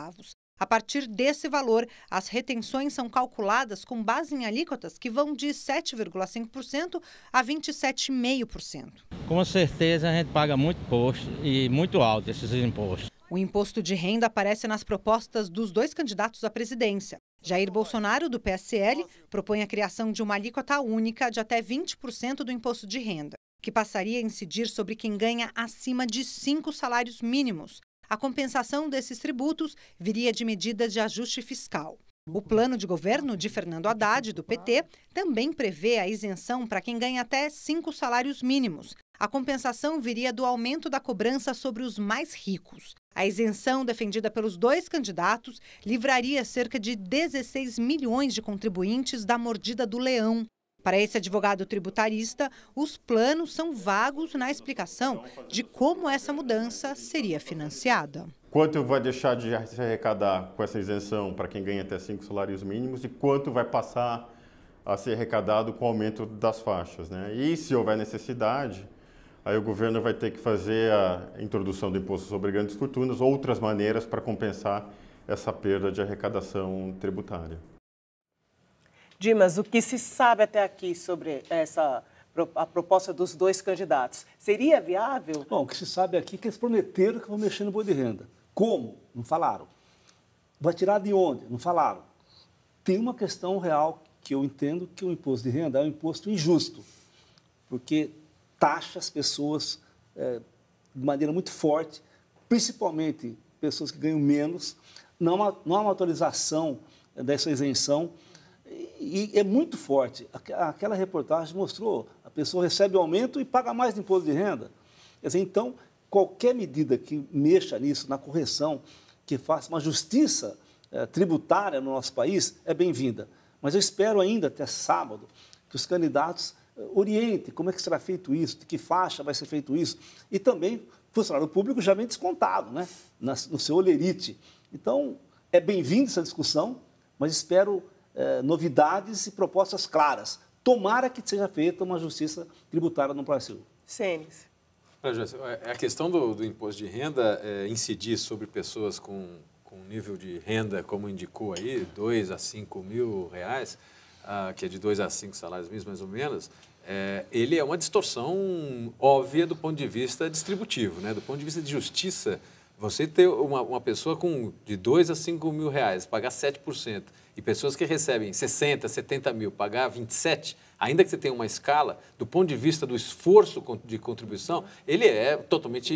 A partir desse valor, as retenções são calculadas com base em alíquotas que vão de 7,5% a 27,5%. Com certeza a gente paga muito imposto e muito alto esses impostos. O imposto de renda aparece nas propostas dos dois candidatos à presidência. Jair Bolsonaro, do PSL, propõe a criação de uma alíquota única de até 20% do imposto de renda, que passaria a incidir sobre quem ganha acima de 5 salários mínimos. A compensação desses tributos viria de medidas de ajuste fiscal. O plano de governo de Fernando Haddad, do PT, também prevê a isenção para quem ganha até 5 salários mínimos. A compensação viria do aumento da cobrança sobre os mais ricos. A isenção defendida pelos dois candidatos livraria cerca de 16 milhões de contribuintes da mordida do leão. Para esse advogado tributarista, os planos são vagos na explicação de como essa mudança seria financiada. Quanto vai deixar de se arrecadar com essa isenção para quem ganha até 5 salários mínimos e quanto vai passar a ser arrecadado com o aumento das faixas, né? E se houver necessidade, aí o governo vai ter que fazer a introdução do imposto sobre grandes fortunas, outras maneiras para compensar essa perda de arrecadação tributária. Dimas, o que se sabe até aqui sobre a proposta dos dois candidatos? Seria viável? Bom, o que se sabe aqui é que eles prometeram que vão mexer no boi de renda. Como? Não falaram. Vai tirar de onde? Não falaram. Tem uma questão real que eu entendo que o imposto de renda é um imposto injusto, porque taxa as pessoas de maneira muito forte, principalmente pessoas que ganham menos, não há uma atualização dessa isenção. E é muito forte. Aquela reportagem mostrou, a pessoa recebe o aumento e paga mais de imposto de renda. Quer dizer, então, qualquer medida que mexa nisso, na correção, que faça uma justiça tributária no nosso país, é bem-vinda. Mas eu espero ainda, até sábado, que os candidatos oriente como é que será feito isso, de que faixa vai ser feito isso. E também, funcionário público já vem descontado, né, no seu olerite. Então, é bem-vinda essa discussão, mas espero novidades e propostas claras. Tomara que seja feita uma justiça tributária no Brasil. Cenis. A questão do imposto de renda incidir sobre pessoas com nível de renda, como indicou aí, 2 a 5 mil reais, que é de 2 a 5 salários mínimos, mais ou menos, ele é uma distorção óbvia do ponto de vista distributivo, né? Do ponto de vista de justiça, você ter uma pessoa de 2 a 5 mil reais, pagar 7%, e pessoas que recebem 60, 70 mil, pagar 27%, ainda que você tenha uma escala, do ponto de vista do esforço de contribuição, ele é totalmente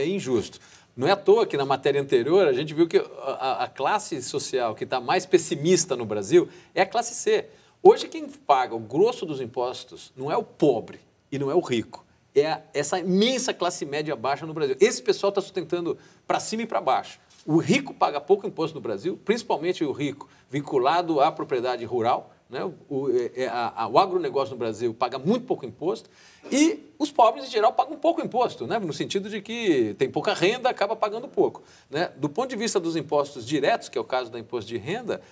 injusto. Não é à toa que na matéria anterior a gente viu que a classe social que está mais pessimista no Brasil é a classe C. Hoje quem paga o grosso dos impostos não é o pobre e não é o rico. É essa imensa classe média baixa no Brasil. Esse pessoal está sustentando para cima e para baixo. O rico paga pouco imposto no Brasil, principalmente o rico vinculado à propriedade rural, né? O agronegócio no Brasil paga muito pouco imposto e os pobres, em geral, pagam pouco imposto, né? No sentido de que tem pouca renda, acaba pagando pouco, né? Do ponto de vista dos impostos diretos, que é o caso do imposto de renda,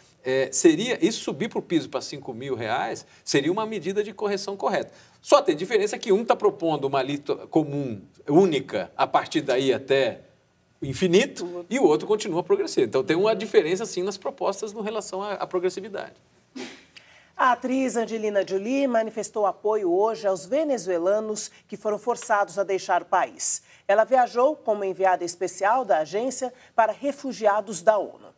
seria isso subir para o piso para 5 mil reais, seria uma medida de correção correta. Só tem diferença que um está propondo uma alíquota comum, única, a partir daí até infinito, e o outro continua progressivo. Então tem uma diferença, sim, nas propostas em relação à progressividade. A atriz Angelina Jolie manifestou apoio hoje aos venezuelanos que foram forçados a deixar o país. Ela viajou como enviada especial da agência para refugiados da ONU.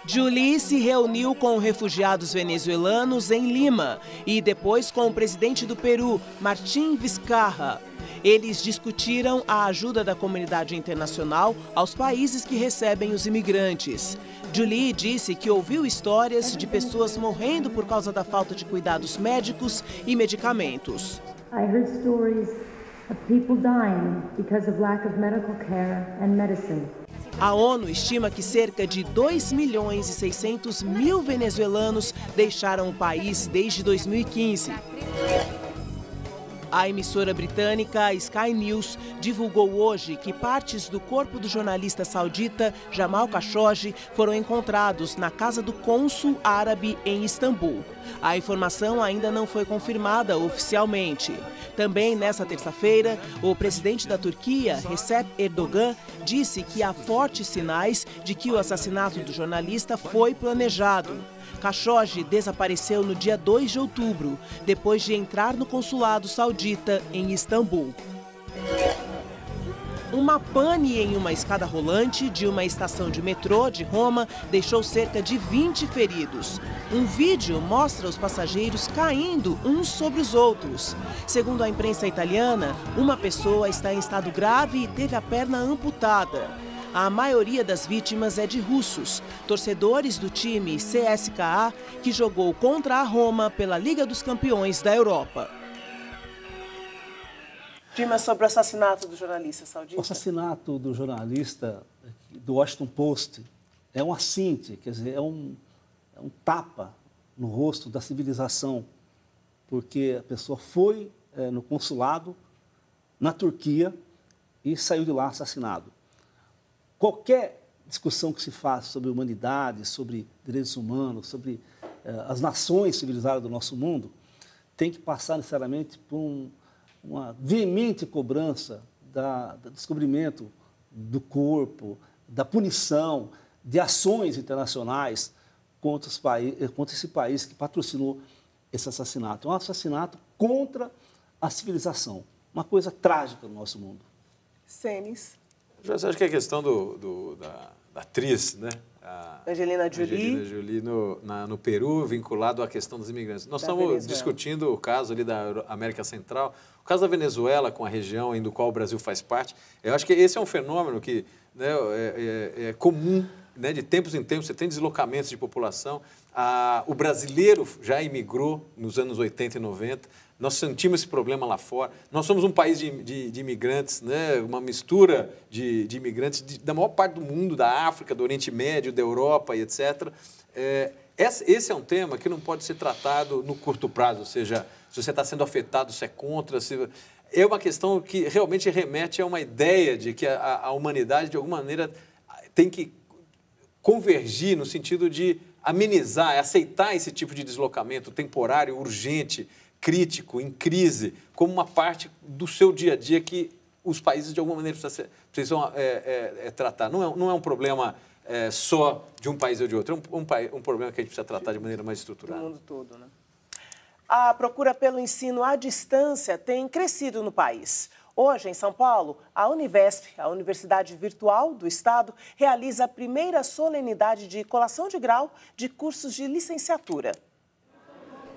Jolie se reuniu com refugiados venezuelanos em Lima e depois com o presidente do Peru, Martín Vizcarra. Eles discutiram a ajuda da comunidade internacional aos países que recebem os imigrantes. Jolie disse que ouviu histórias de pessoas morrendo por causa da falta de cuidados médicos e medicamentos. I heard stories of people dying because of lack of medical care and medicine. A ONU estima que cerca de 2.600.000 venezuelanos deixaram o país desde 2015. A emissora britânica Sky News divulgou hoje que partes do corpo do jornalista saudita Jamal Khashoggi foram encontrados na casa do cônsul árabe em Istambul. A informação ainda não foi confirmada oficialmente. Também nesta terça-feira, o presidente da Turquia, Recep Erdogan, disse que há fortes sinais de que o assassinato do jornalista foi planejado. Khashoggi desapareceu no dia 2 de outubro, depois de entrar no consulado saudita em Istambul. Uma pane em uma escada rolante de uma estação de metrô de Roma deixou cerca de 20 feridos. Um vídeo mostra os passageiros caindo uns sobre os outros. Segundo a imprensa italiana, uma pessoa está em estado grave e teve a perna amputada. A maioria das vítimas é de russos, torcedores do time CSKA, que jogou contra a Roma pela Liga dos Campeões da Europa. Dima, sobre o assassinato do jornalista saudita. O assassinato do jornalista do Washington Post é um assinte, quer dizer, é um tapa no rosto da civilização, porque a pessoa foi no consulado na Turquia e saiu de lá assassinado. Qualquer discussão que se faça sobre humanidade, sobre direitos humanos, sobre as nações civilizadas do nosso mundo, tem que passar necessariamente por uma veemente cobrança do descobrimento do corpo, da punição, de ações internacionais contra esse país que patrocinou esse assassinato. É um assassinato contra a civilização, uma coisa trágica no nosso mundo. Cenis. Você acha que a questão da atriz, né? Angelina Jolie no Peru, vinculado à questão dos imigrantes. Nós estamos discutindo o caso ali da América Central, o caso da Venezuela com a região do qual o Brasil faz parte. Eu acho que esse é um fenômeno que, né, é comum, né, de tempos em tempos, você tem deslocamentos de população. O brasileiro já imigrou nos anos 80 e 90. Nós sentimos esse problema lá fora. Nós somos um país de imigrantes, né? Uma mistura de imigrantes da maior parte do mundo, da África, do Oriente Médio, da Europa e etc. esse é um tema que não pode ser tratado no curto prazo, ou seja, se você está sendo afetado, se é contra, é uma questão que realmente remete a uma ideia de que a humanidade, de alguma maneira, tem que convergir no sentido de amenizar, aceitar esse tipo de deslocamento temporário, urgente, crítico, em crise, como uma parte do seu dia a dia que os países, de alguma maneira, precisam tratar. Não é um problema só de um país ou de outro, é um problema que a gente precisa tratar de maneira mais estruturada. Do mundo todo, né? A procura pelo ensino à distância tem crescido no país. Hoje, em São Paulo, a Univesp, a Universidade Virtual do Estado, realiza a primeira solenidade de colação de grau de cursos de licenciatura.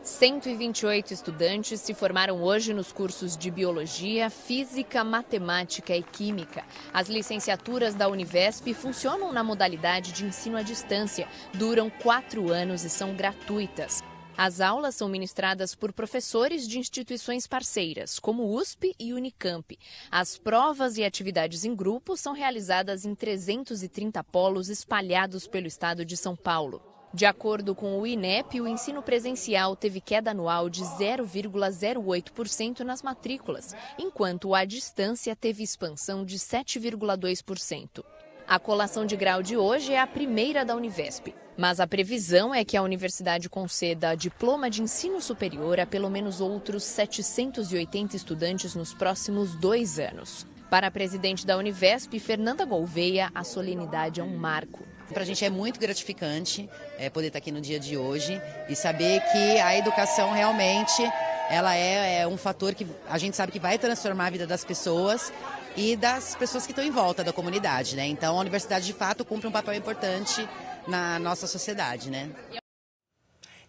128 estudantes se formaram hoje nos cursos de Biologia, Física, Matemática e Química. As licenciaturas da Univesp funcionam na modalidade de ensino à distância, duram 4 anos e são gratuitas. As aulas são ministradas por professores de instituições parceiras, como USP e Unicamp. As provas e atividades em grupo são realizadas em 330 polos espalhados pelo estado de São Paulo. De acordo com o INEP, o ensino presencial teve queda anual de 0,08% nas matrículas, enquanto a distância teve expansão de 7,2%. A colação de grau de hoje é a primeira da Univesp, mas a previsão é que a universidade conceda diploma de ensino superior a pelo menos outros 780 estudantes nos próximos 2 anos. Para a presidente da Univesp, Fernanda Gouveia, a solenidade é um marco. Para a gente é muito gratificante poder estar aqui no dia de hoje e saber que a educação realmente ela é um fator que a gente sabe que vai transformar a vida das pessoas e das pessoas que estão em volta da comunidade, né? Então a universidade de fato cumpre um papel importante na nossa sociedade, né?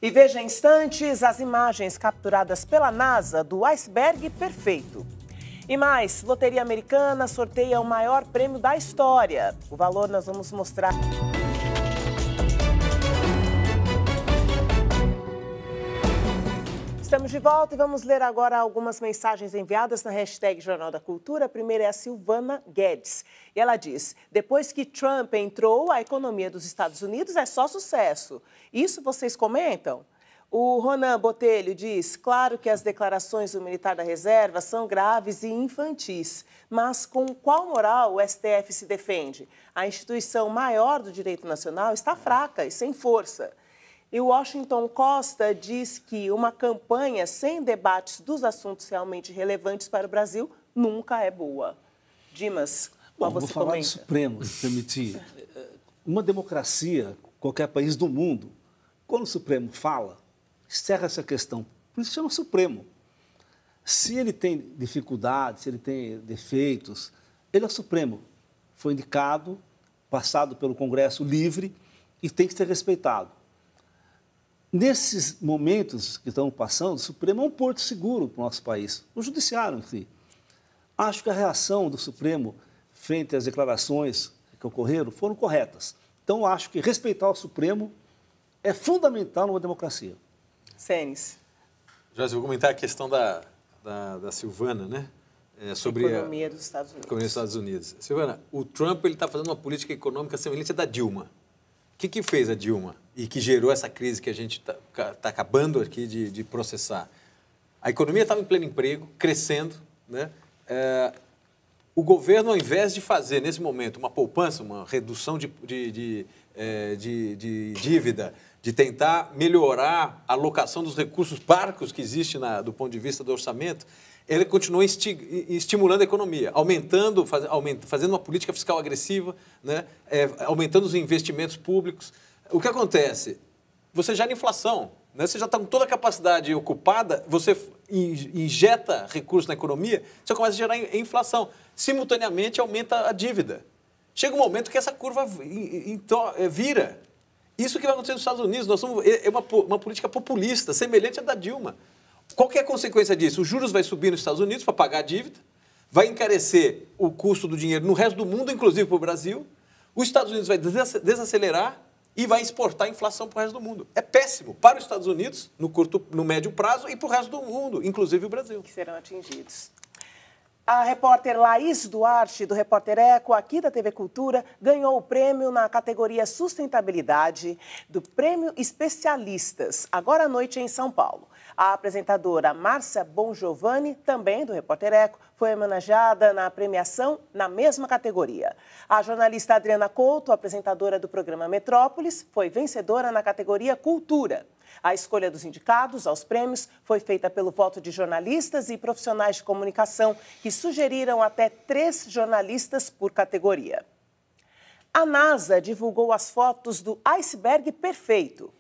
E veja em instantes as imagens capturadas pela NASA do iceberg perfeito. E mais, Loteria Americana sorteia o maior prêmio da história. O valor nós vamos mostrar. Estamos de volta e vamos ler agora algumas mensagens enviadas na hashtag Jornal da Cultura. A primeira é a Silvana Guedes. E ela diz, depois que Trump entrou, a economia dos Estados Unidos é só sucesso. Isso vocês comentam? O Ronan Botelho diz, claro que as declarações do militar da reserva são graves e infantis, mas com qual moral o STF se defende? A instituição maior do direito nacional está fraca e sem força. E o Washington Costa diz que uma campanha sem debates dos assuntos realmente relevantes para o Brasil nunca é boa. Dimas, qual você comenta? Vou falar do Supremo, se permitir. Uma democracia, qualquer país do mundo, quando o Supremo fala, encerra essa questão. Por isso chama Supremo. Se ele tem dificuldades, se ele tem defeitos, ele é Supremo. Foi indicado, passado pelo Congresso livre e tem que ser respeitado. Nesses momentos que estamos passando, o Supremo é um porto seguro para o nosso país, o Judiciário em si. Acho que a reação do Supremo frente às declarações que ocorreram foram corretas. Então, acho que respeitar o Supremo é fundamental numa democracia. Senes. Já vou comentar a questão da Silvana, né? Sobre a economia dos Estados Unidos. Economia dos Estados Unidos. Silvana, o Trump está fazendo uma política econômica semelhante à da Dilma. O que fez a Dilma e que gerou essa crise que a gente está acabando aqui de processar? A economia estava em pleno emprego, crescendo, né? O governo, ao invés de fazer, nesse momento, uma poupança, uma redução de dívida, de tentar melhorar a alocação dos recursos parcos que existe do ponto de vista do orçamento, ele continuou estimulando a economia, fazendo uma política fiscal agressiva, né? Aumentando os investimentos públicos. O que acontece? Você gera inflação, né? Você já está com toda a capacidade ocupada, você injeta recursos na economia, você começa a gerar inflação. Simultaneamente, aumenta a dívida. Chega um momento que essa curva vira. Isso que vai acontecer nos Estados Unidos. É uma política populista, semelhante à da Dilma. Qual que é a consequência disso? Os juros vai subir nos Estados Unidos para pagar a dívida, vai encarecer o custo do dinheiro no resto do mundo, inclusive para o Brasil. Os Estados Unidos vai desacelerar e vai exportar a inflação para o resto do mundo. É péssimo para os Estados Unidos, no médio prazo, e para o resto do mundo, inclusive o Brasil. Que serão atingidos. A repórter Laís Duarte, do Repórter Eco, aqui da TV Cultura, ganhou o prêmio na categoria Sustentabilidade do Prêmio Especialistas, agora à noite em São Paulo. A apresentadora Márcia Bongiovanni, também do Repórter Eco, foi homenageada na premiação na mesma categoria. A jornalista Adriana Couto, apresentadora do programa Metrópolis, foi vencedora na categoria Cultura. A escolha dos indicados aos prêmios foi feita pelo voto de jornalistas e profissionais de comunicação, que sugeriram até 3 jornalistas por categoria. A NASA divulgou as fotos do iceberg perfeito.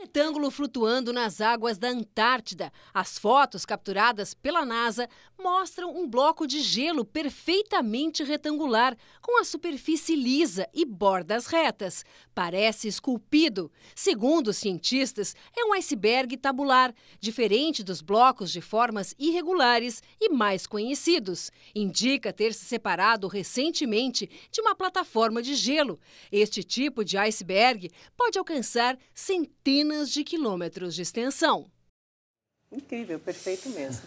Retângulo flutuando nas águas da Antártida. As fotos capturadas pela NASA mostram um bloco de gelo perfeitamente retangular, com a superfície lisa e bordas retas. Parece esculpido. Segundo os cientistas, é um iceberg tabular, diferente dos blocos de formas irregulares e mais conhecidos. Indica ter se separado recentemente de uma plataforma de gelo. Este tipo de iceberg pode alcançar centenas de quilômetros de extensão. Incrível, perfeito mesmo.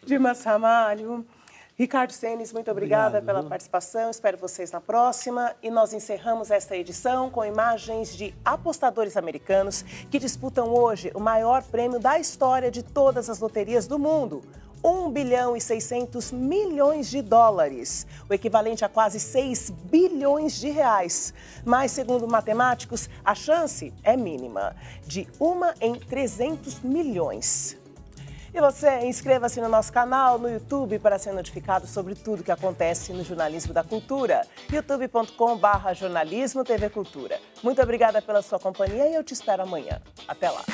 Dimas Ramalho, Ricardo Senes, muito obrigada pela participação. Espero vocês na próxima. E nós encerramos esta edição com imagens de apostadores americanos que disputam hoje o maior prêmio da história de todas as loterias do mundo. 1 bilhão e 600 milhões de dólares, o equivalente a quase 6 bilhões de reais. Mas, segundo matemáticos, a chance é mínima, de 1 em 300 milhões. E você, inscreva-se no nosso canal no YouTube para ser notificado sobre tudo que acontece no jornalismo da cultura. youtube.com/jornalismo TV Cultura. Muito obrigada pela sua companhia e eu te espero amanhã. Até lá.